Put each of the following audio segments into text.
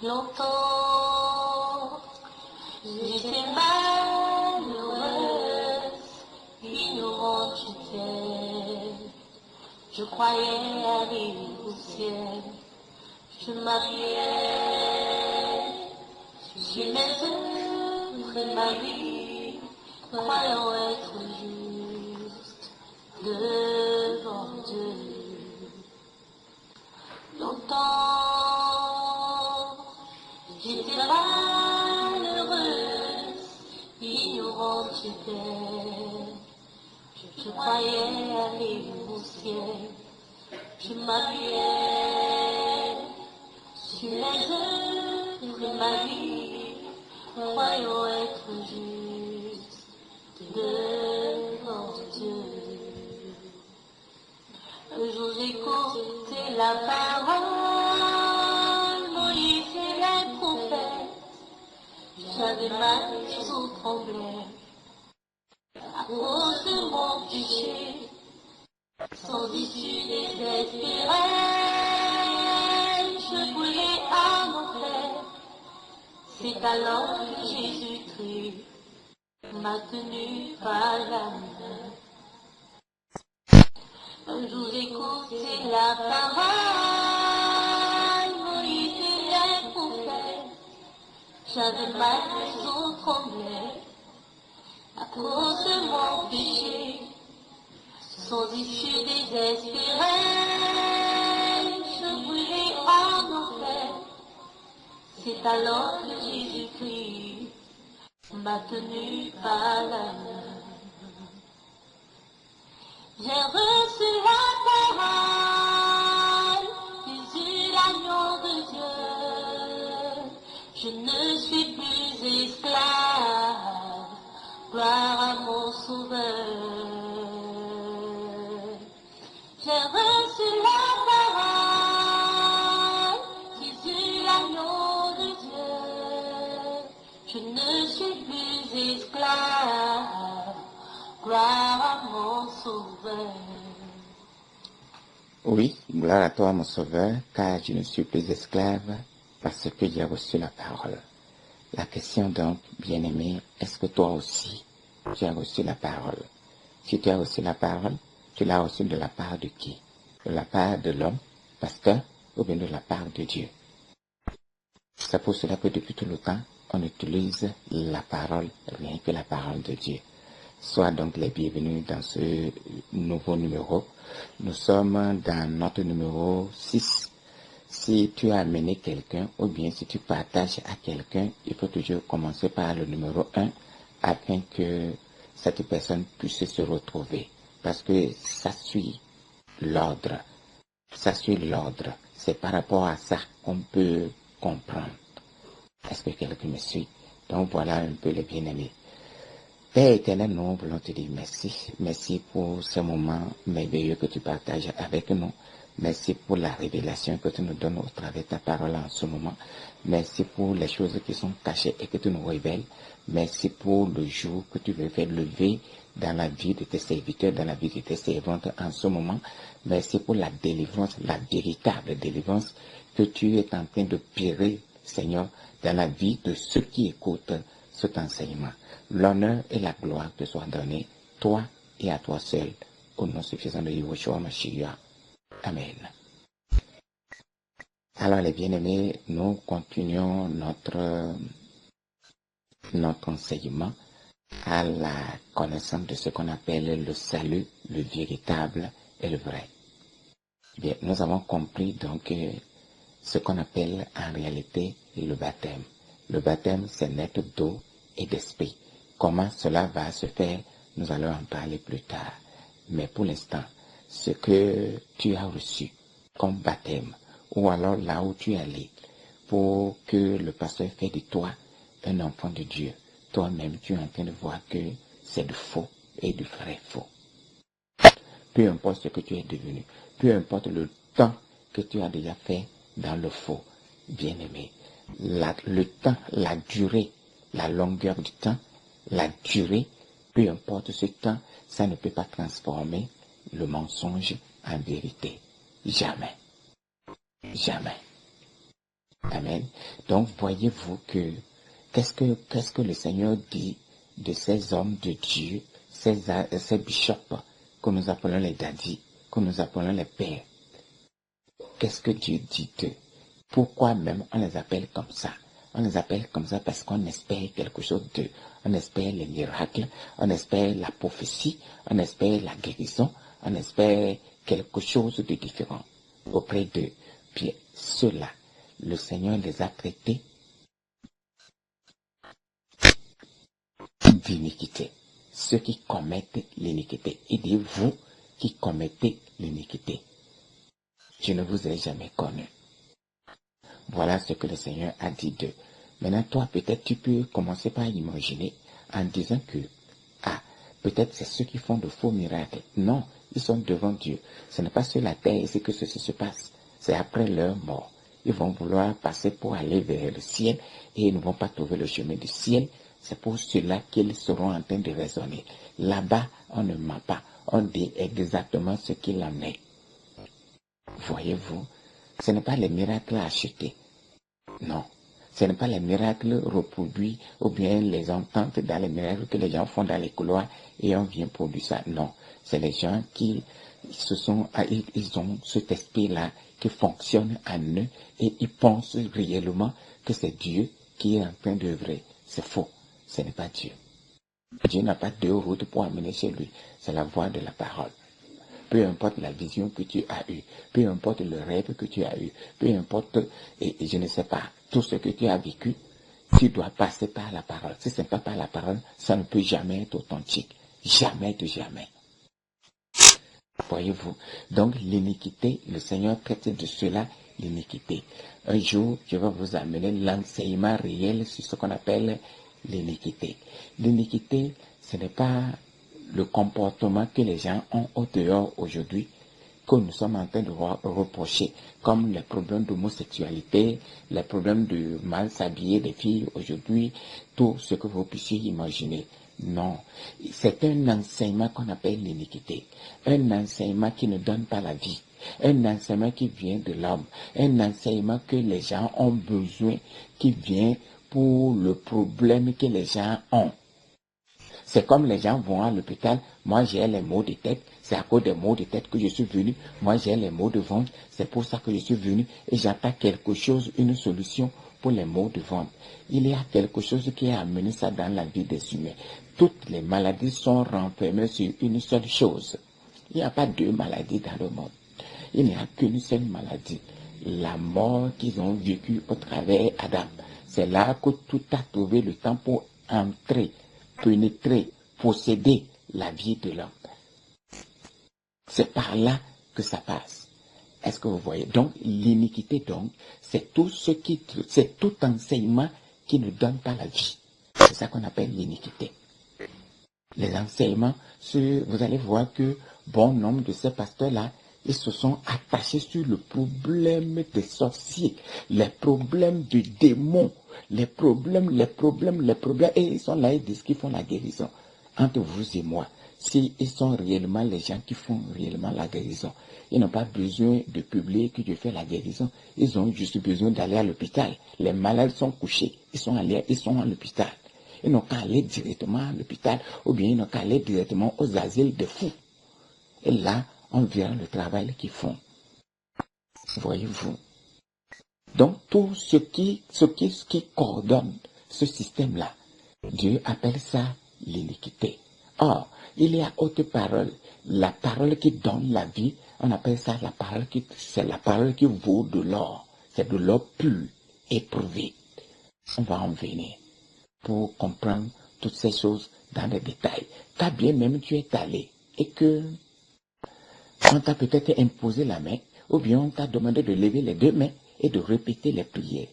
Longtemps, j'étais malheureuse, ignorante j'étais. Je croyais arriver au ciel. Je m'appuyais sur mes œuvres et ma vie, croyant être juste devant Dieu. Longtemps, j'étais malheureuse, ignorante j'étais. Je croyais arriver au ciel. Je m'appuyais sur les œuvres de ma vie, croyant être juste devant Dieu. Un jour j'écoutais la parole, Moïse et les prophètes. J'avais mal, tout tremblait à cause de mon péché. Sans issue désespérée, je voulais à mon frère. C'est alors que Jésus-Christ m'a tenu par la main. Un jour j'écoutais la parole, Moïse et les prophètes. J'avais mal, tout tremblait à cause de mon péché. Sans issue désespérée, je voulais en enfer. C'est alors que Jésus-Christ m'a tenu par la main. J'ai reçu la parole, Jésus l'agneau de Dieu. Je ne suis plus esclave, gloire à mon sauveur. J'ai reçu la parole, Jésus l'agneau de Dieu. Je ne suis plus esclave, gloire à mon sauveur. Oui, gloire à toi mon sauveur, car je ne suis plus esclave parce que j'ai reçu la parole. La question donc, bien-aimé, est-ce que toi aussi, tu as reçu la parole? Si tu as reçu la parole, tu l'as reçu de la part de qui? De la part de l'homme, pasteur, ou bien de la part de Dieu? C'est pour cela que depuis tout le temps, on utilise la parole, rien que la parole de Dieu. Sois donc les bienvenus dans ce nouveau numéro. Nous sommes dans notre numéro 6. Si tu as amené quelqu'un, ou bien si tu partages à quelqu'un, il faut toujours commencer par le numéro 1 afin que cette personne puisse se retrouver. Parce que ça suit l'ordre. Ça suit l'ordre. C'est par rapport à ça qu'on peut comprendre. Est-ce que quelqu'un me suit? Donc voilà un peu les bien-aimés. Père éternel, nous voulons te dire merci. Merci pour ce moment merveilleux que tu partages avec nous. Merci pour la révélation que tu nous donnes au travers de ta parole en ce moment. Merci pour les choses qui sont cachées et que tu nous révèles. Merci pour le jour que tu veux faire lever dans la vie de tes serviteurs, dans la vie de tes servantes en ce moment. Merci pour la délivrance, la véritable délivrance que tu es en train de périr, Seigneur, dans la vie de ceux qui écoutent cet enseignement. L'honneur et la gloire te soient donnés, toi et à toi seul, au nom suffisant de Yahushua Mashiach. Amen. Alors les bien-aimés, nous continuons notre enseignement à la connaissance de ce qu'on appelle le salut, le véritable et le vrai. Bien, nous avons compris donc ce qu'on appelle en réalité le baptême. Le baptême, c'est naître d'eau et d'esprit. Comment cela va se faire, nous allons en parler plus tard. Mais pour l'instant, ce que tu as reçu comme baptême, ou alors là où tu es allé, pour que le pasteur fait de toi un enfant de Dieu, toi-même tu es en train de voir que c'est du faux et du vrai faux. Peu importe ce que tu es devenu, peu importe le temps que tu as déjà fait dans le faux, bien-aimé, le temps, la durée, la longueur du temps, la durée, peu importe ce temps, ça ne peut pas transformer le mensonge en vérité. Jamais. Jamais. Amen. Donc, voyez-vous que qu'est-ce que le Seigneur dit de ces hommes de Dieu, ces bishops que nous appelons les dadis, que nous appelons les pères. Qu'est-ce que Dieu dit d'eux? Pourquoi même on les appelle comme ça? On les appelle comme ça parce qu'on espère quelque chose d'eux. On espère les miracles, on espère la prophétie, on espère la guérison, on espère quelque chose de différent auprès d'eux. Puis ceux-là, le Seigneur les a traités d'iniquité. Ceux qui commettent l'iniquité. Il dit, vous qui commettez l'iniquité, je ne vous ai jamais connu. Voilà ce que le Seigneur a dit d'eux. Maintenant, toi, peut-être tu peux commencer par imaginer en disant que, peut-être c'est ceux qui font de faux miracles. Non, ils sont devant Dieu. Ce n'est pas sur la terre ici que ceci se passe. C'est après leur mort. Ils vont vouloir passer pour aller vers le ciel et ils ne vont pas trouver le chemin du ciel. C'est pour cela qu'ils seront en train de raisonner. Là-bas, on ne ment pas. On dit exactement ce qu'il en est. Voyez-vous, ce n'est pas les miracles à acheter. Non. Ce n'est pas les miracles reproduits ou bien les ententes dans les miracles que les gens font dans les couloirs et on vient produire ça. Non. C'est les gens qui ils ont cet esprit-là qui fonctionne en eux et ils pensent réellement que c'est Dieu qui est en train d'œuvrer. C'est faux. Ce n'est pas Dieu. Dieu n'a pas deux routes pour amener chez lui. C'est la voie de la parole. Peu importe la vision que tu as eue, peu importe le rêve que tu as eu, peu importe, et je ne sais pas, tout ce que tu as vécu, tu dois passer par la parole. Si ce n'est pas par la parole, ça ne peut jamais être authentique. Jamais de jamais. Voyez-vous. Donc l'iniquité, le Seigneur traite de cela, l'iniquité. Un jour, je vais vous amener l'enseignement réel sur ce qu'on appelle l'iniquité. L'iniquité, ce n'est pas le comportement que les gens ont au dehors aujourd'hui, que nous sommes en train de reprocher, comme les problèmes d'homosexualité, les problèmes de mal s'habiller des filles aujourd'hui, tout ce que vous puissiez imaginer. Non, c'est un enseignement qu'on appelle l'iniquité, un enseignement qui ne donne pas la vie, un enseignement qui vient de l'homme, un enseignement que les gens ont besoin, qui vient pour le problème que les gens ont. C'est comme les gens vont à l'hôpital, moi j'ai les maux de tête, c'est à cause des maux de tête que je suis venu, moi j'ai les maux de ventre, c'est pour ça que je suis venu et j'attends quelque chose, une solution pour les maux de ventre. Il y a quelque chose qui a amené ça dans la vie des humains. Toutes les maladies sont renfermées sur une seule chose. Il n'y a pas deux maladies dans le monde. Il n'y a qu'une seule maladie. La mort qu'ils ont vécue au travers Adam. C'est là que tout a trouvé le temps pour entrer, pénétrer, posséder la vie de l'homme. C'est par là que ça passe. Est-ce que vous voyez? Donc, l'iniquité, donc, c'est tout enseignement qui ne donne pas la vie. C'est ça qu'on appelle l'iniquité. Les enseignements, vous allez voir que bon nombre de ces pasteurs-là, ils se sont attachés sur le problème des sorciers, les problèmes du démon, les problèmes, et ils sont là, ils disent qu'ils font la guérison. Entre vous et moi, s'ils sont réellement les gens qui font réellement la guérison, ils n'ont pas besoin de publier que je fais la guérison, ils ont juste besoin d'aller à l'hôpital. Les malades sont couchés, ils sont à l'hôpital. Ils n'ont qu'à aller directement à l'hôpital ou bien ils n'ont qu'à aller directement aux asiles de fous. Et là, on verra le travail qu'ils font. Voyez-vous. Donc, tout ce qui coordonne ce système-là, Dieu appelle ça l'iniquité. Or, il y a autre parole. La parole qui donne la vie, on appelle ça c'est la parole qui vaut de l'or. C'est de l'or pur, éprouvé. On va en venir pour comprendre toutes ces choses dans les détails. Quand bien même tu es allé et que on t'a peut-être imposé la main, ou bien on t'a demandé de lever les deux mains et de répéter les prières.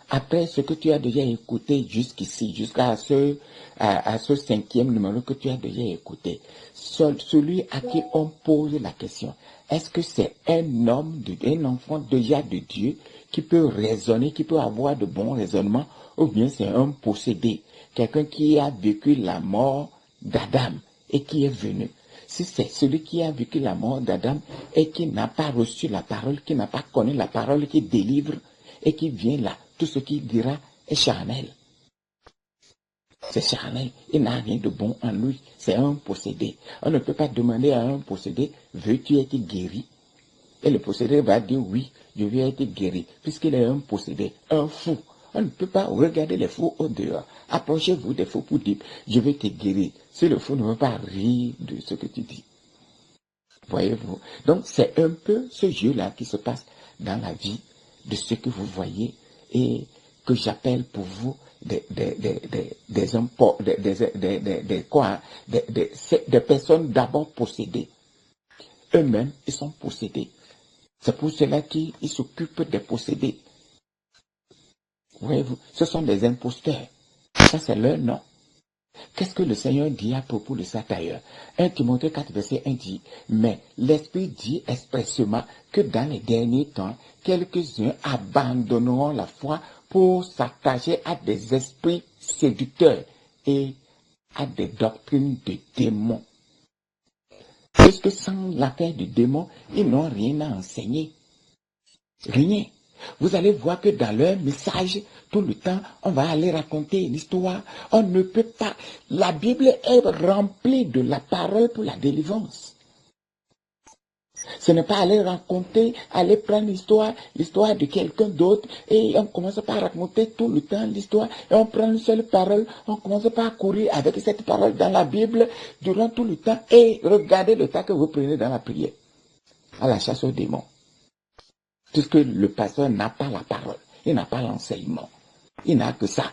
Après ce que tu as déjà écouté jusqu'ici, jusqu'à ce 5e numéro que tu as déjà écouté, celui à qui on pose la question, est-ce que c'est un enfant déjà de Dieu qui peut raisonner, qui peut avoir de bons raisonnements, ou bien c'est un possédé, quelqu'un qui a vécu la mort d'Adam et qui est venu. Si c'est celui qui a vécu la mort d'Adam et qui n'a pas reçu la parole, qui n'a pas connu la parole qui délivre et qui vient là tout ce qu'il dira est charnel. C'est charnel, il n'a rien de bon en lui, c'est un possédé. On ne peut pas demander à un possédé, veux-tu être guéri? Et le possédé va dire oui, je veux être guéri, puisqu'il est un possédé, un fou. On ne peut pas regarder les fous au dehors. Approchez-vous des fous pour dire, je vais te guérir. Si le fou ne veut pas rire de ce que tu dis. Voyez-vous? Donc c'est un peu ce jeu-là qui se passe dans la vie de ce que vous voyez et que j'appelle pour vous des personnes d'abord possédées. Eux-mêmes, ils sont possédés. C'est pour cela qu'ils s'occupent des possédés. Voyez-vous, ce sont des imposteurs. Ça, c'est leur nom. Qu'est-ce que le Seigneur dit à propos de ça d'ailleurs? 1 Timothée 4, verset 1 dit, mais l'Esprit dit expressément que dans les derniers temps, quelques-uns abandonneront la foi pour s'attacher à des esprits séducteurs et à des doctrines de démons. Puisque sans l'affaire du démon, ils n'ont rien à enseigner. Rien. Vous allez voir que dans leur message, tout le temps, on va aller raconter une histoire. On ne peut pas. La Bible est remplie de la parole pour la délivrance. Ce n'est pas aller raconter, aller prendre l'histoire de quelqu'un d'autre, et on commence pas à raconter tout le temps l'histoire, et on prend une seule parole, on commence pas à courir avec cette parole dans la Bible durant tout le temps, et regardez le temps que vous prenez dans la prière, à la chasse aux démons. Puisque le pasteur n'a pas la parole, il n'a pas l'enseignement, il n'a que ça.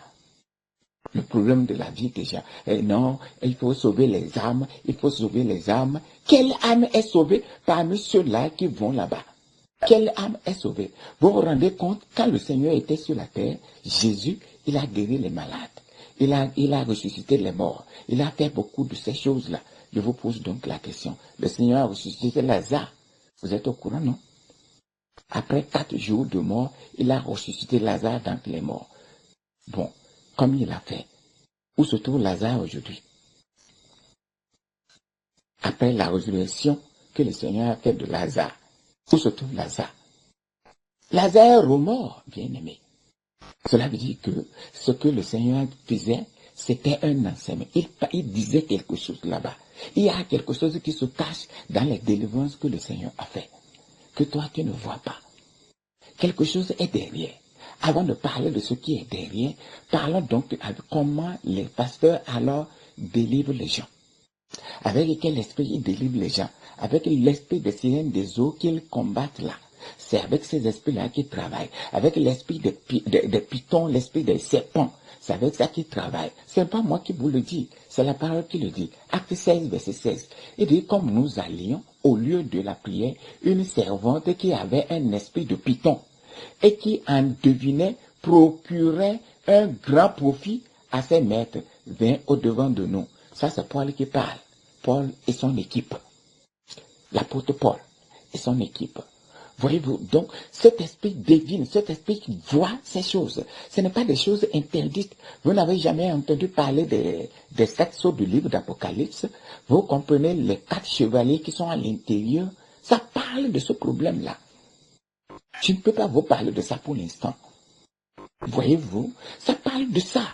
Le problème de la vie déjà, non, il faut sauver les âmes, il faut sauver les âmes. Quelle âme est sauvée parmi ceux-là qui vont là-bas? Quelle âme est sauvée? Vous vous rendez compte, quand le Seigneur était sur la terre, Jésus, il a guéri les malades, il a ressuscité les morts, il a fait beaucoup de ces choses-là. Je vous pose donc la question, le Seigneur a ressuscité Lazare, vous êtes au courant, non? Après 4 jours de mort, il a ressuscité Lazare d'entre les morts. Bon, comme il a fait. Où se trouve Lazare aujourd'hui? Après la résurrection que le Seigneur a fait de Lazare, où se trouve Lazare? Lazare est mort, bien-aimé. Cela veut dire que ce que le Seigneur faisait, c'était un enseignement. Il disait quelque chose là-bas. Il y a quelque chose qui se cache dans les délivrances que le Seigneur a fait, que toi tu ne vois pas. Quelque chose est derrière. Avant de parler de ce qui est derrière, parlons donc de comment les pasteurs alors délivrent les gens. Avec quel esprit ils délivrent les gens? Avec l'esprit des sirènes des eaux qu'ils combattent là. C'est avec ces esprits-là qu'ils travaillent. Avec l'esprit des pitons, l'esprit des serpents. C'est avec ça qu'ils travaillent. Ce n'est pas moi qui vous le dis. C'est la parole qui le dit. Acte 16, verset 16. Il dit, comme nous allions, au lieu de la prière, une servante qui avait un esprit de python et qui en devinait procurait un grand profit à ses maîtres, vint au-devant de nous. Ça, c'est Paul qui parle. Paul et son équipe. L'apôtre Paul et son équipe. Voyez-vous, donc, cet esprit divine, cet esprit qui voit ces choses, ce n'est pas des choses interdites. Vous n'avez jamais entendu parler des 7 sceaux du livre d'Apocalypse. Vous comprenez les 4 chevaliers qui sont à l'intérieur. Ça parle de ce problème-là. Je ne peux pas vous parler de ça pour l'instant. Voyez-vous, ça parle de ça.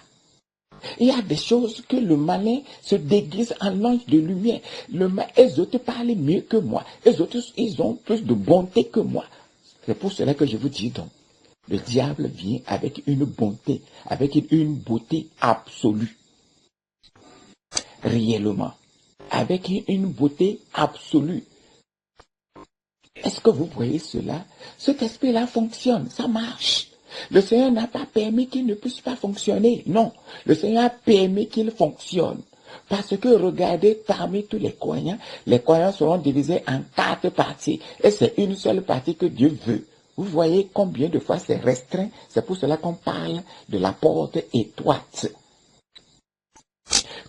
Il y a des choses que le malin se déguise en ange de lumière. Les autres parlent mieux que moi. Les autres, ils ont plus de bonté que moi. C'est pour cela que je vous dis donc, le diable vient avec une bonté, avec une beauté absolue. Réellement. Avec une beauté absolue. Est-ce que vous voyez cela? Cet esprit-là fonctionne, ça marche. Le Seigneur n'a pas permis qu'il ne puisse pas fonctionner. Non, le Seigneur a permis qu'il fonctionne. Parce que regardez, parmi tous les croyants seront divisés en 4 parties. Et c'est une seule partie que Dieu veut. Vous voyez combien de fois c'est restreint. C'est pour cela qu'on parle de la porte étroite.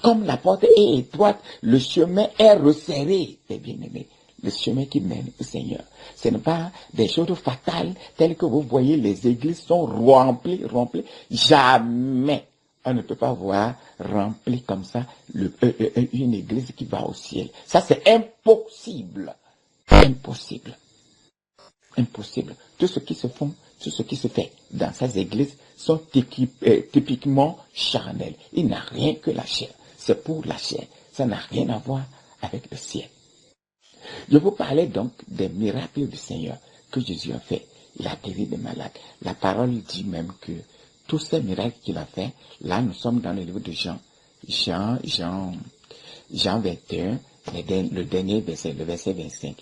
Comme la porte est étroite, le chemin est resserré, les bien-aimés. Le chemin qui mène au Seigneur. Ce n'est pas des choses fatales telles que vous voyez, les églises sont remplies. Jamais on ne peut pas voir rempli comme ça une église qui va au ciel. Ça, c'est impossible. Impossible. Impossible. Tout ce qui se font, tout ce qui se fait dans ces églises sont typiquement charnels. Il n'a rien que la chair. C'est pour la chair. Ça n'a rien à voir avec le ciel. Je vous parlais donc des miracles du Seigneur que Jésus a fait. Il a guéri des malades. La parole dit même que tous ces miracles qu'il a fait, là nous sommes dans le livre de Jean 21, le dernier verset, le verset 25.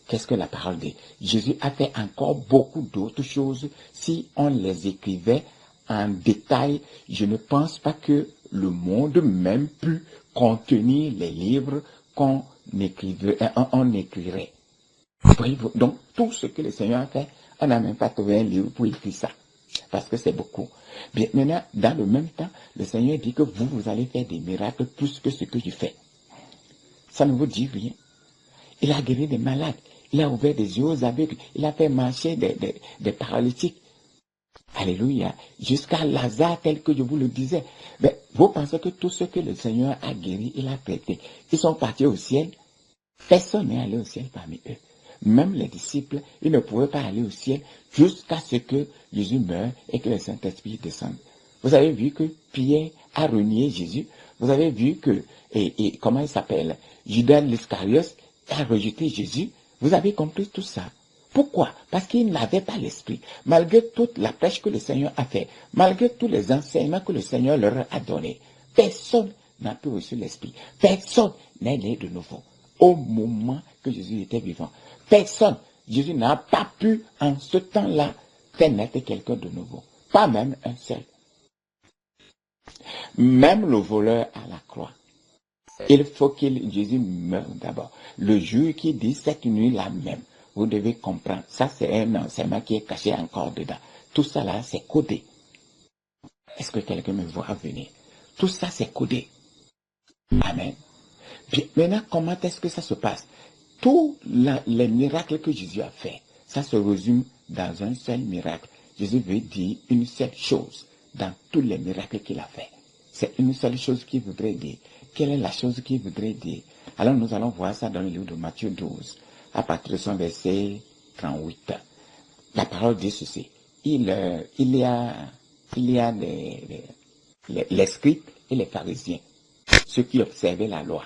Qu'est-ce que la parole dit? Jésus a fait encore beaucoup d'autres choses. Si on les écrivait en détail, je ne pense pas que le monde même pût contenir les livres qu'on écrirait. Donc, tout ce que le Seigneur a fait, on n'a même pas trouvé un livre pour écrire ça. Parce que c'est beaucoup. Bien, maintenant, dans le même temps, le Seigneur dit que vous allez faire des miracles plus que ce que je fais. Ça ne vous dit rien. Il a guéri des malades. Il a ouvert des yeux aux aveugles. Il a fait marcher des paralytiques. Alléluia. Jusqu'à Lazare, tel que je vous le disais. Mais vous pensez que tout ce que le Seigneur a guéri, il a traité. Ils sont partis au ciel. Personne n'est allé au ciel parmi eux. Même les disciples, ils ne pouvaient pas aller au ciel jusqu'à ce que Jésus meure et que le Saint-Esprit descende. Vous avez vu que Pierre a renié Jésus. Vous avez vu que, comment il s'appelle, Judas l'Iscariote a rejeté Jésus. Vous avez compris tout ça. Pourquoi? Parce qu'il n'avait pas l'esprit. Malgré toute la prêche que le Seigneur a fait, malgré tous les enseignements que le Seigneur leur a donnés, personne n'a pu reçu l'esprit. Personne n'est né de nouveau. Au moment que Jésus était vivant. Personne. Jésus n'a pas pu, en ce temps-là, faire naître quelqu'un de nouveau. Pas même un seul. Même le voleur à la croix. Il faut que Jésus meure d'abord. Le jour qui dit cette nuit-là même, vous devez comprendre. Ça, c'est un enseignement qui est caché encore dedans. Tout ça là, c'est codé. Est-ce que quelqu'un me voit venir? Tout ça, c'est codé. Amen. Bien, maintenant, comment est-ce que ça se passe? Tous les miracles que Jésus a fait, ça se résume dans un seul miracle. Jésus veut dire une seule chose dans tous les miracles qu'il a fait. C'est une seule chose qu'il voudrait dire. Quelle est la chose qu'il voudrait dire? Alors nous allons voir ça dans le livre de Matthieu 12, à partir de son verset 38. La parole dit ceci. Il y a les scribes et les pharisiens, ceux qui observaient la loi.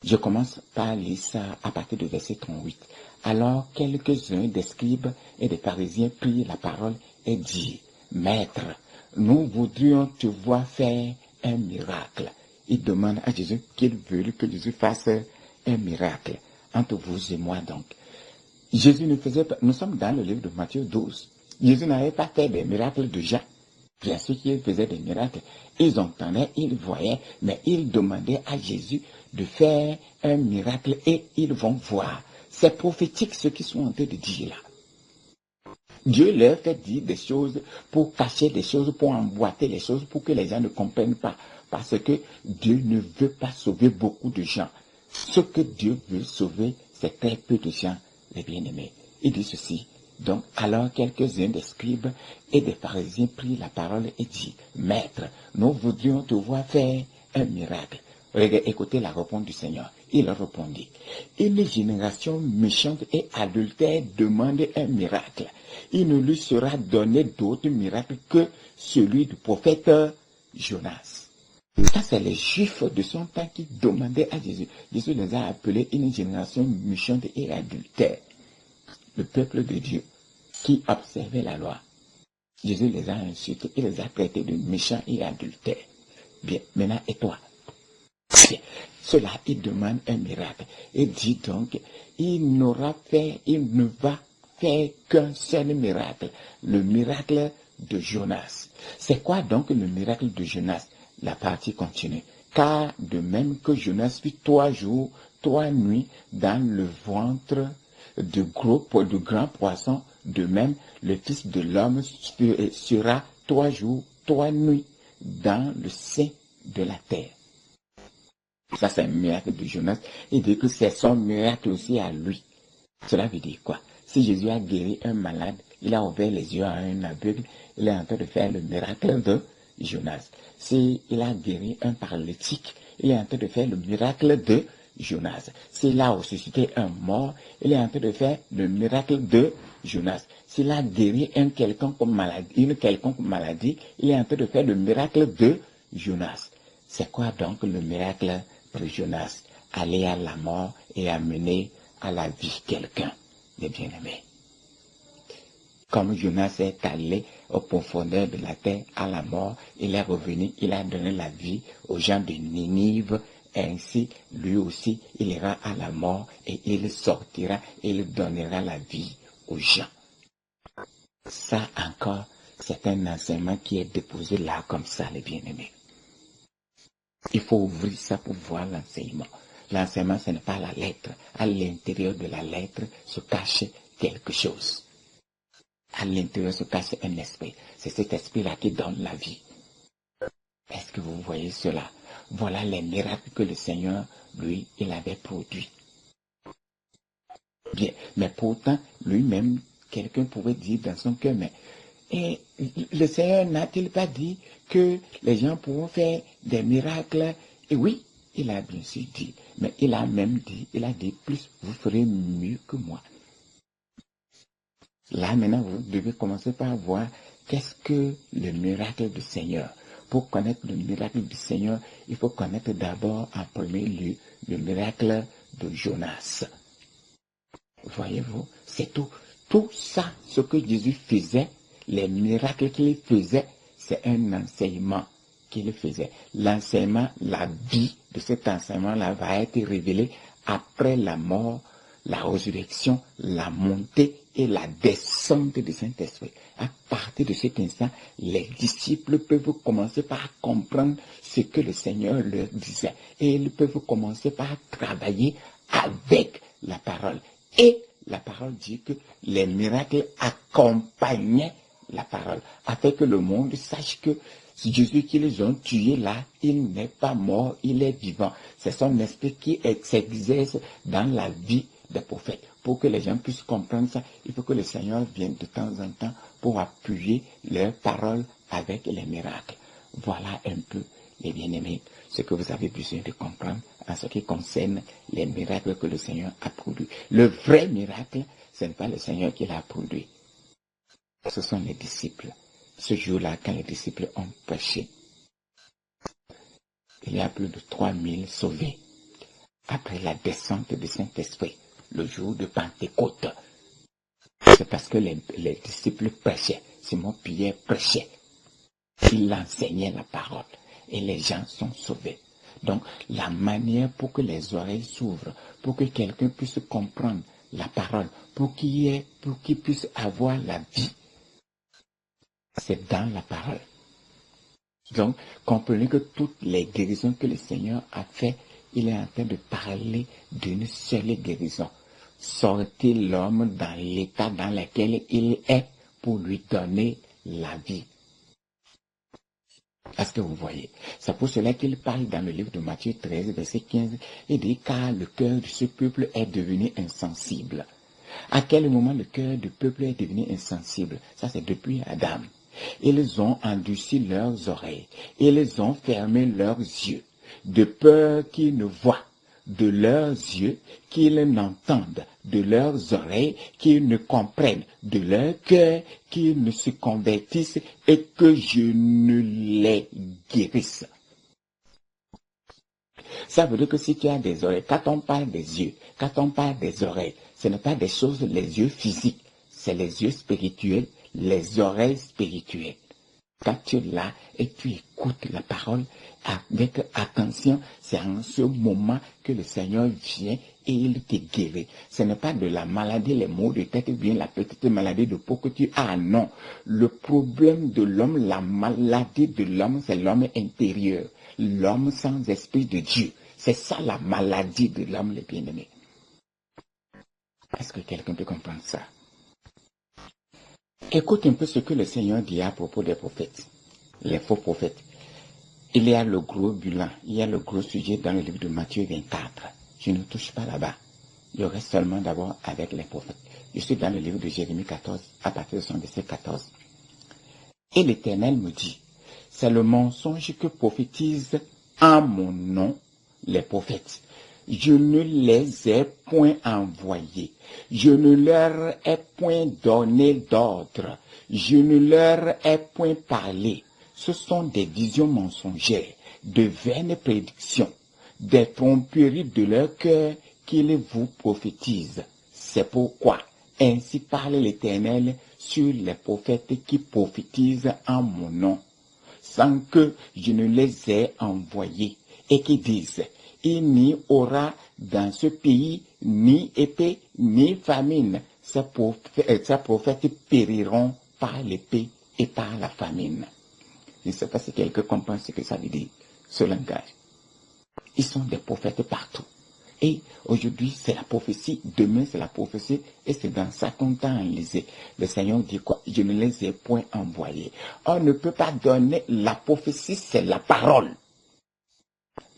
Je commence par lire ça à partir du verset 38. Alors quelques-uns des scribes et des pharisiens prirent la parole et dirent, Maître, nous voudrions te voir faire un miracle. Ils demandent à Jésus qu'ils veulent que Jésus fasse un miracle. Entre vous et moi donc. Jésus ne faisait pas, nous sommes dans le livre de Matthieu 12. Jésus n'avait pas fait des miracles de Jean. Bien sûr qu'il faisait des miracles. Ils entendaient, ils voyaient, mais ils demandaient à Jésus de faire un miracle et ils vont voir. C'est prophétique ce qu'ils sont en train de dire là. Dieu leur fait dire des choses pour cacher des choses, pour emboîter les choses, pour que les gens ne comprennent pas. Parce que Dieu ne veut pas sauver beaucoup de gens. Ce que Dieu veut sauver, c'est très peu de gens, les bien-aimés. Il dit ceci. Donc, alors quelques-uns des scribes et des pharisiens prirent la parole et dit, Maître, nous voudrions te voir faire un miracle. Regardez, écoutez la réponse du Seigneur. Il répondit, une génération méchante et adultère demande un miracle. Il ne lui sera donné d'autre miracle que celui du prophète Jonas. Ça, c'est les Juifs de son temps qui demandaient à Jésus. Jésus les a appelés une génération méchante et adultère. Le peuple de Dieu qui observait la loi. Jésus les a insultés, il les a traités de méchants et adultères. Bien, maintenant, et toi? Bien, cela, il demande un miracle. Il dit donc, il ne va faire qu'un seul miracle. Le miracle de Jonas. C'est quoi donc le miracle de Jonas? La partie continue. Car de même que Jonas fut 3 jours, 3 nuits dans le ventre de grands poissons, de même le Fils de l'homme sera 3 jours, 3 nuits dans le sein de la terre. Ça, c'est un miracle de Jonas. Il dit que c'est son miracle aussi à lui. Cela veut dire quoi? Si Jésus a guéri un malade, il a ouvert les yeux à un aveugle, il est en train de faire le miracle de Jonas. Si il a guéri un paralytique, il est en train de faire le miracle de Jonas. S'il a ressuscité un mort, il est en train de faire le miracle de Jonas. S'il a guéri une quelconque maladie, il est en train de faire le miracle de Jonas. C'est quoi donc le miracle de Jonas? Aller à la mort et amener à la vie quelqu'un, les bien-aimés. Comme Jonas est allé aux profondeurs de la terre, à la mort, il est revenu, il a donné la vie aux gens de Ninive. Ainsi, lui aussi, il ira à la mort et il sortira et il donnera la vie aux gens. Ça encore, c'est un enseignement qui est déposé là comme ça, les bien-aimés. Il faut ouvrir ça pour voir l'enseignement. L'enseignement, ce n'est pas la lettre. À l'intérieur de la lettre se cache quelque chose. À l'intérieur se cache un esprit. C'est cet esprit-là qui donne la vie. Est-ce que vous voyez cela? Voilà les miracles que le Seigneur, lui, il avait produits. Bien, mais pourtant, lui-même, quelqu'un pouvait dire dans son cœur, mais et le Seigneur n'a-t-il pas dit que les gens pourront faire des miracles? Et oui, il a bien sûr dit, mais il a même dit, il a dit, plus vous ferez mieux que moi. Là, maintenant, vous devez commencer par voir qu'est-ce que le miracle du Seigneur. Pour connaître le miracle du Seigneur, il faut connaître d'abord, en premier lieu, le miracle de Jonas. Voyez-vous, c'est tout. Tout ça, ce que Jésus faisait, les miracles qu'il faisait, c'est un enseignement qu'il faisait. L'enseignement, la vie de cet enseignement-là va être révélée après la mort, la résurrection, la montée et la descente du Saint-Esprit. À partir de cet instant, les disciples peuvent commencer par comprendre ce que le Seigneur leur disait. Et ils peuvent commencer par travailler avec la parole. Et la parole dit que les miracles accompagnaient la parole, afin que le monde sache que Jésus qu'ils ont tué là, il n'est pas mort, il est vivant. C'est son esprit qui s'exerce dans la vie des prophètes. Pour que les gens puissent comprendre ça, il faut que le Seigneur vienne de temps en temps pour appuyer leurs paroles avec les miracles. Voilà un peu, les bien-aimés, ce que vous avez besoin de comprendre en ce qui concerne les miracles que le Seigneur a produits. Le vrai miracle, ce n'est pas le Seigneur qui l'a produit. Ce sont les disciples. Ce jour-là, quand les disciples ont prêché, il y a plus de 3000 sauvés. Après la descente du Saint-Esprit, le jour de Pentecôte, c'est parce que les disciples prêchaient. Simon-Pierre prêchait. Il enseignait la parole. Et les gens sont sauvés. Donc, la manière pour que les oreilles s'ouvrent, pour que quelqu'un puisse comprendre la parole, pour qu'il puisse avoir la vie, c'est dans la parole. Donc, comprenez que toutes les guérisons que le Seigneur a fait, il est en train de parler d'une seule guérison. Sortir l'homme dans l'état dans lequel il est pour lui donner la vie. Est-ce que vous voyez? C'est pour cela qu'il parle dans le livre de Matthieu 13, verset 15, il dit, car le cœur de ce peuple est devenu insensible. À quel moment le cœur du peuple est devenu insensible? Ça, c'est depuis Adam. Ils ont endurci leurs oreilles, ils ont fermé leurs yeux, de peur qu'ils ne voient, de leurs yeux, qu'ils n'entendent, de leurs oreilles, qu'ils ne comprennent, de leur cœur, qu'ils ne se convertissent et que je ne les guérisse. Ça veut dire que si tu as des oreilles, quand on parle des yeux, quand on parle des oreilles, ce n'est pas des choses, les yeux physiques, c'est les yeux spirituels, les oreilles spirituelles. Quand tu es là et tu écoutes la parole avec attention, c'est en ce moment que le Seigneur vient et il te guérit. Ce n'est pas de la maladie, les maux de tête, ou bien la petite maladie de peau que tu as. Non. Le problème de l'homme, la maladie de l'homme, c'est l'homme intérieur. L'homme sans esprit de Dieu. C'est ça la maladie de l'homme, les bien-aimés. Est-ce que quelqu'un peut comprendre ça? Écoute un peu ce que le Seigneur dit à propos des prophètes, les faux prophètes. Il y a le gros bilan, il y a le gros sujet dans le livre de Matthieu 24. Je ne touche pas là-bas. Je reste seulement d'abord avec les prophètes. Je suis dans le livre de Jérémie 14, à partir de son verset 14. Et l'Éternel me dit, c'est le mensonge que prophétisent en mon nom les prophètes. je ne les ai point envoyés, je ne leur ai point donné d'ordre, je ne leur ai point parlé. Ce sont des visions mensongères, de vaines prédictions, des tromperies de leur cœur qu'ils vous prophétisent. C'est pourquoi, ainsi parle l'Éternel sur les prophètes qui prophétisent en mon nom, sans que je ne les ai envoyés, et qui disent, il n'y aura dans ce pays ni épée ni famine. Ces prophètes périront par l'épée et par la famine. Je ne sais pas si quelqu'un comprend ce que ça veut dire, ce langage. Ils sont des prophètes partout. Et aujourd'hui, c'est la prophétie, demain, c'est la prophétie, et c'est dans ça qu'on t'a enlisé. Le Seigneur dit quoi? Je ne les ai point envoyés. On ne peut pas donner la prophétie, c'est la parole.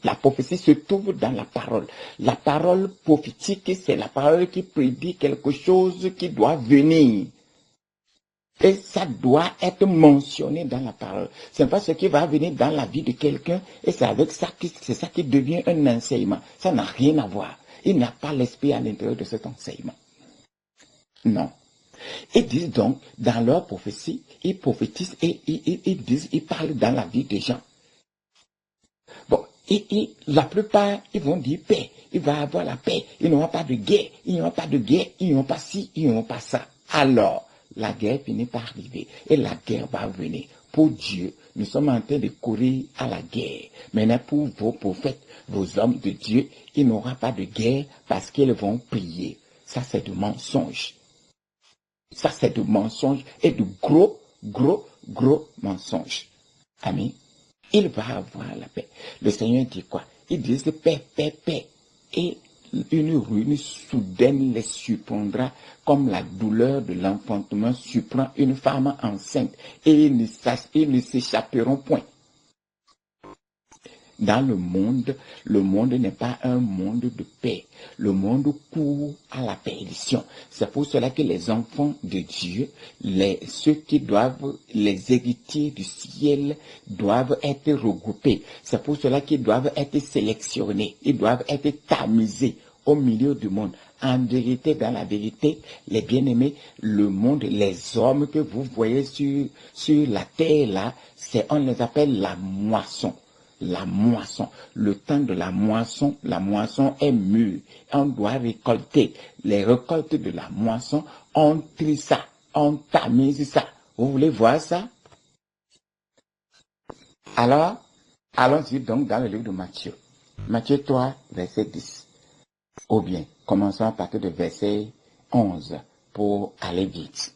La prophétie se trouve dans la parole. La parole prophétique, c'est la parole qui prédit quelque chose qui doit venir. Et ça doit être mentionné dans la parole. Ce n'est pas ce qui va venir dans la vie de quelqu'un et c'est avec ça c'est ça qui devient un enseignement. Ça n'a rien à voir. Il n'a pas l'esprit à l'intérieur de cet enseignement. Non. Ils disent donc, dans leur prophétie, ils prophétisent et ils parlent dans la vie des gens. Bon, la plupart, ils vont dire paix. Il va y avoir la paix. Il n'y aura pas de guerre. Il n'y aura pas de guerre. Il n'y aura pas ci. Il n'y aura pas ça. Alors, la guerre finit par arriver. Et la guerre va venir. Pour Dieu, nous sommes en train de courir à la guerre. Maintenant, pour vos prophètes, vos hommes de Dieu, il n'y aura pas de guerre parce qu'ils vont prier. Ça, c'est du mensonge. Ça, c'est du mensonge et du gros mensonge. Amen. Il va avoir la paix. Le Seigneur dit quoi? Il dit paix, paix, paix. Et une ruine soudaine les surprendra comme la douleur de l'enfantement surprend une femme enceinte. Et ils ne s'échapperont point. Dans le monde n'est pas un monde de paix. Le monde court à la perdition. C'est pour cela que les enfants de Dieu, ceux qui doivent, les héritiers du ciel, doivent être regroupés. C'est pour cela qu'ils doivent être sélectionnés. Ils doivent être tamisés au milieu du monde. En vérité, dans la vérité, les bien-aimés, le monde, les hommes que vous voyez sur la terre là, on les appelle la moisson. La moisson, le temps de la moisson est mûre. On doit récolter. Les récoltes de la moisson, on trie ça, on tamise ça. Vous voulez voir ça? Alors, allons-y donc dans le livre de Matthieu. Matthieu 3, verset 10. Ou bien, commençons à partir de verset 11 pour aller vite.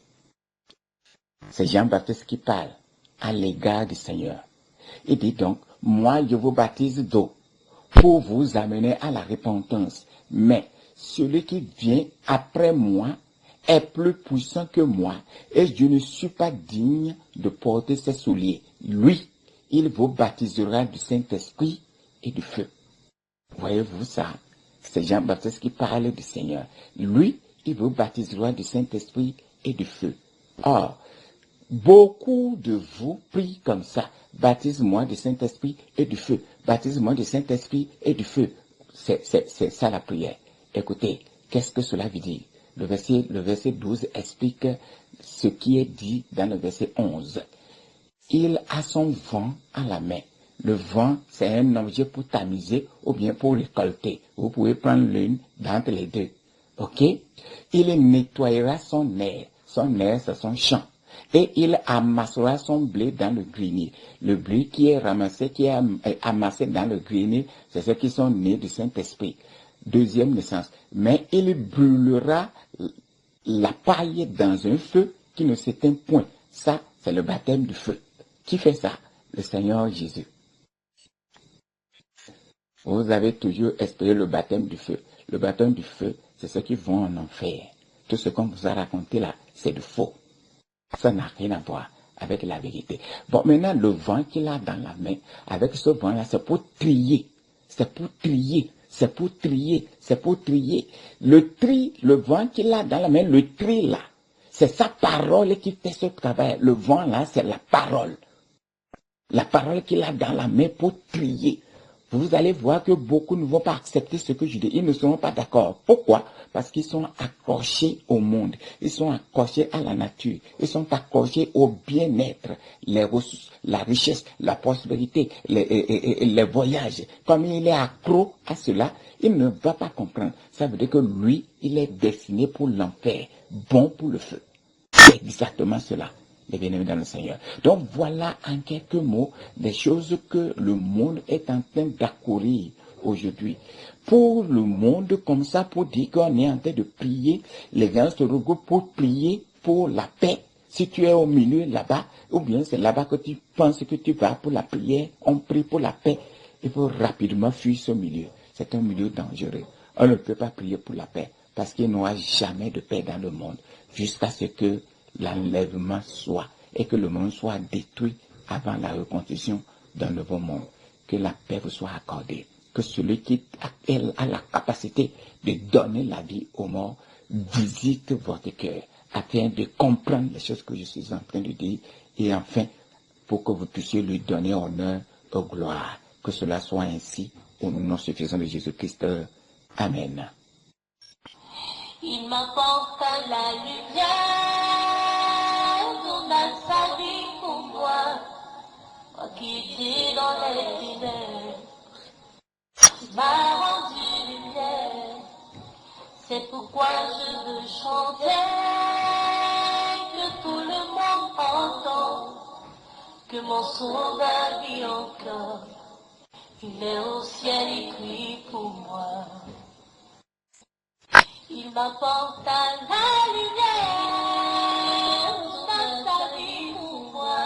C'est Jean-Baptiste qui parle à l'égard du Seigneur. Il dit donc, moi je vous baptise d'eau pour vous amener à la repentance. Mais celui qui vient après moi est plus puissant que moi et je ne suis pas digne de porter ses souliers. Lui, il vous baptisera du Saint-Esprit et du feu. Voyez-vous ça? C'est Jean-Baptiste qui parle du Seigneur. Lui, il vous baptisera du Saint-Esprit et du feu. Or, beaucoup de vous prient comme ça. Baptise-moi du Saint-Esprit et du feu. Baptise-moi du Saint-Esprit et du feu. C'est ça la prière. Écoutez, qu'est-ce que cela veut dire? Le verset 12 explique ce qui est dit dans le verset 11. Il a son vent à la main. Le vent, c'est un objet pour tamiser ou bien pour récolter. Vous pouvez prendre l'une d'entre les deux. Ok? Il nettoyera son air. Son air, c'est son champ. Et il amassera son blé dans le grenier. Le blé qui est ramassé, qui est amassé dans le grenier, c'est ceux qui sont nés du Saint-Esprit. Deuxième naissance. Mais il brûlera la paille dans un feu qui ne s'éteint point. Ça, c'est le baptême du feu. Qui fait ça? Le Seigneur Jésus. Vous avez toujours espéré le baptême du feu. Le baptême du feu, c'est ceux qui vont en enfer. Tout ce qu'on vous a raconté là, c'est du faux. Ça n'a rien à voir avec la vérité. Bon, maintenant, le vent qu'il a dans la main, avec ce vent-là, c'est pour trier. C'est pour trier. C'est pour trier. C'est pour trier. Le vent qu'il a dans la main, le tri là, c'est sa parole qui fait ce travail. Le vent là, c'est la parole. La parole qu'il a dans la main pour trier. vous allez voir que beaucoup ne vont pas accepter ce que je dis. Ils ne seront pas d'accord. Pourquoi? Parce qu'ils sont accrochés au monde. Ils sont accrochés à la nature. Ils sont accrochés au bien-être, les ressources, la richesse, la prospérité, les voyages. Comme il est accro à cela, il ne va pas comprendre. Ça veut dire que lui, il est destiné pour l'enfer, bon pour le feu. C'est exactement cela, les bien-aimés dans le Seigneur. Donc voilà en quelques mots des choses que le monde est en train d'accourir aujourd'hui. Pour le monde comme ça, pour dire qu'on est en train de prier, les gens se regroupent pour prier pour la paix. Si tu es au milieu là-bas, ou bien c'est là-bas que tu penses que tu vas pour la prière, on prie pour la paix, il faut rapidement fuir ce milieu. C'est un milieu dangereux. On ne peut pas prier pour la paix, parce qu'il n'y aura jamais de paix dans le monde, jusqu'à ce que l'enlèvement soit, et que le monde soit détruit avant la reconstruction d'un nouveau monde. Que la paix vous soit accordée. Que celui qui a la capacité de donner la vie aux morts visite votre cœur, afin de comprendre les choses que je suis en train de dire, et enfin, pour que vous puissiez lui donner honneur et gloire. Que cela soit ainsi, au nom suffisant de Jésus-Christ. Amen. Il m'apporte à la lumière, donne sa vie pour moi, moi qui étais dans les ténèbres, m'a rendu lumière. C'est pourquoi je veux chanter, que tout le monde entende, que mon sauveur vit encore, il est au ciel écrit pour moi. Il m'apporte à la lumière, donne sa vie pour moi,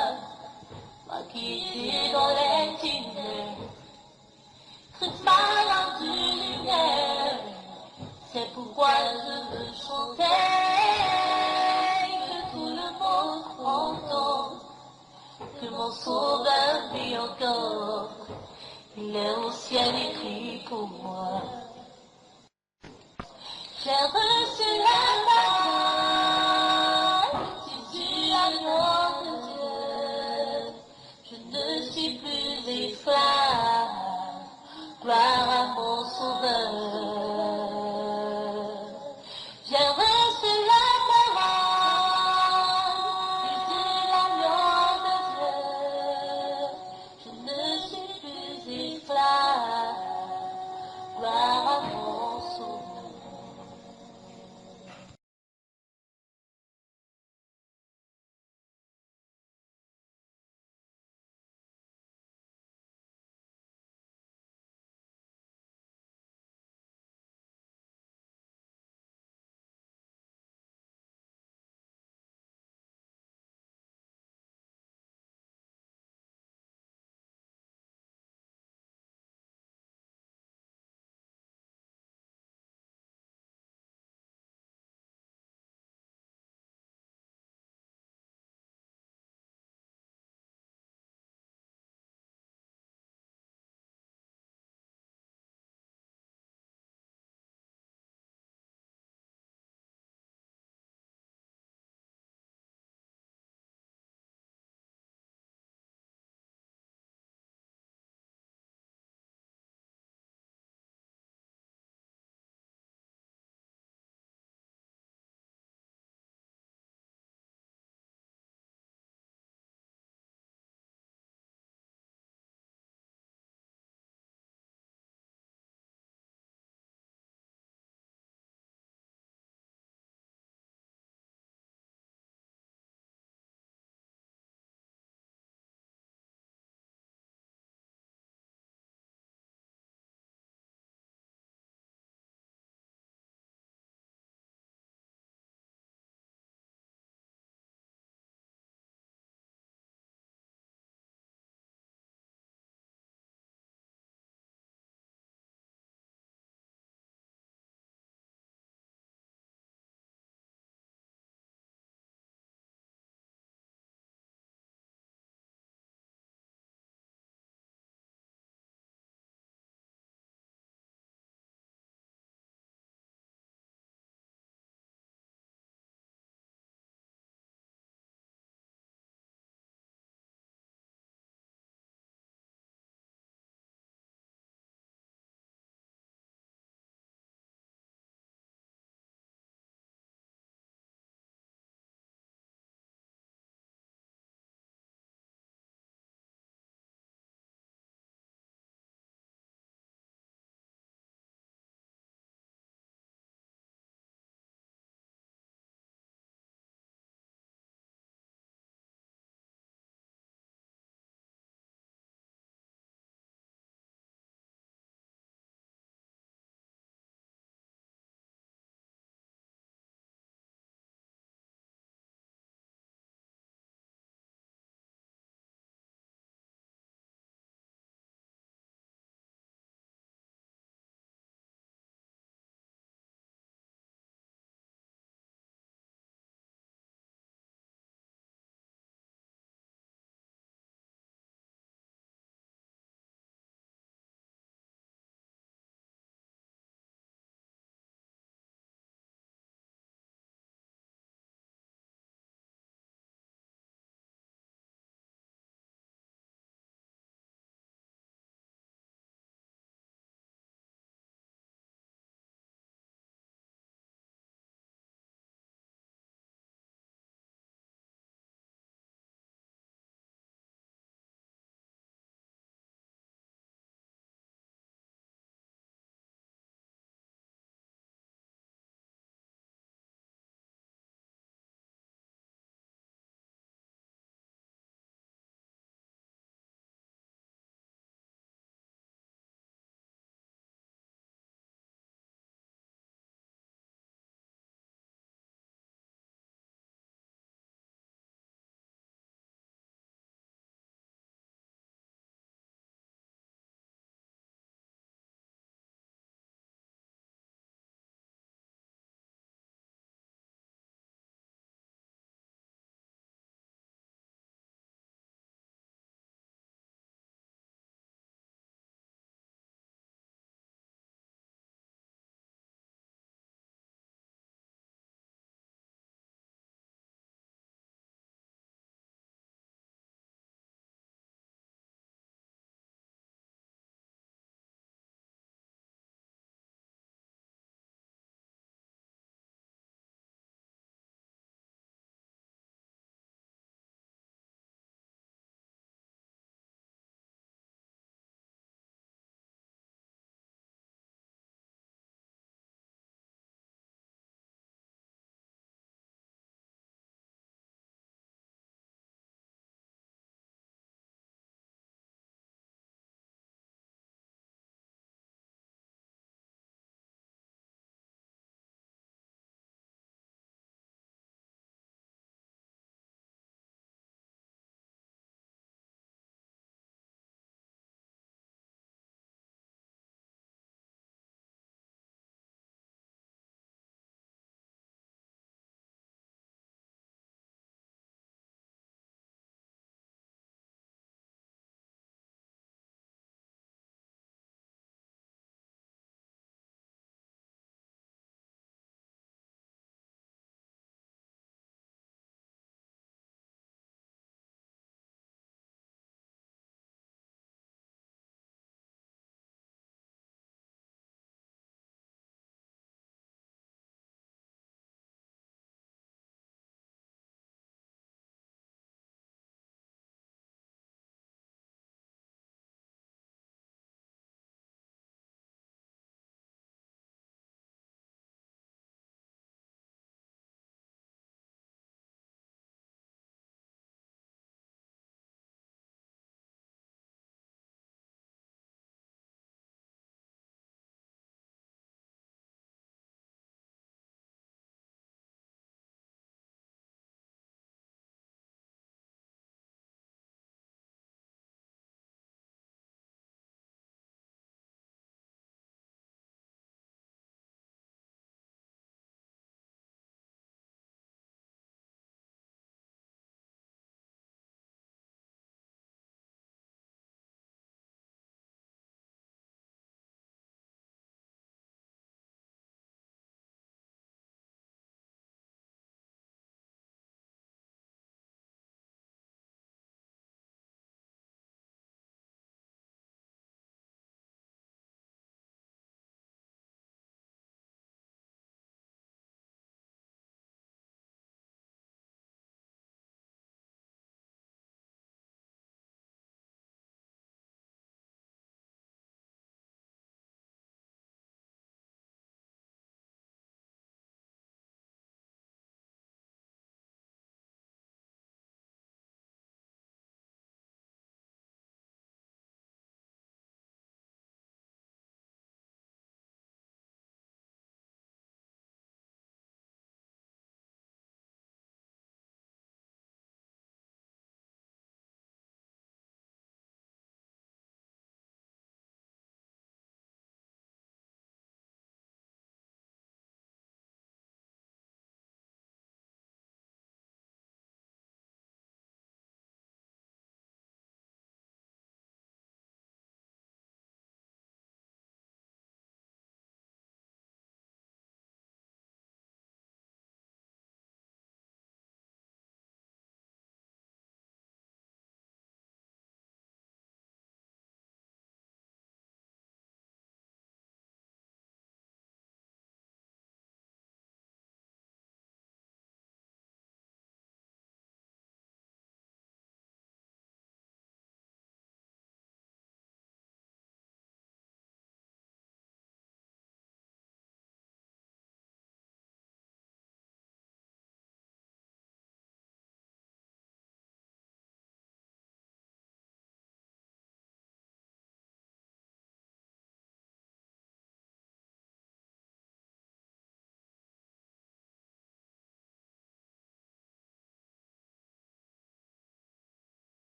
moi qui étais dans les ténèbres, Christ m'a rendu lumière. C'est pourquoi je veux chanter, que tout le monde entende, que mon sauveur vit encore, il est au ciel écrit pour moi. J'ai reçu la parole du agneau de Dieu. Je ne suis plus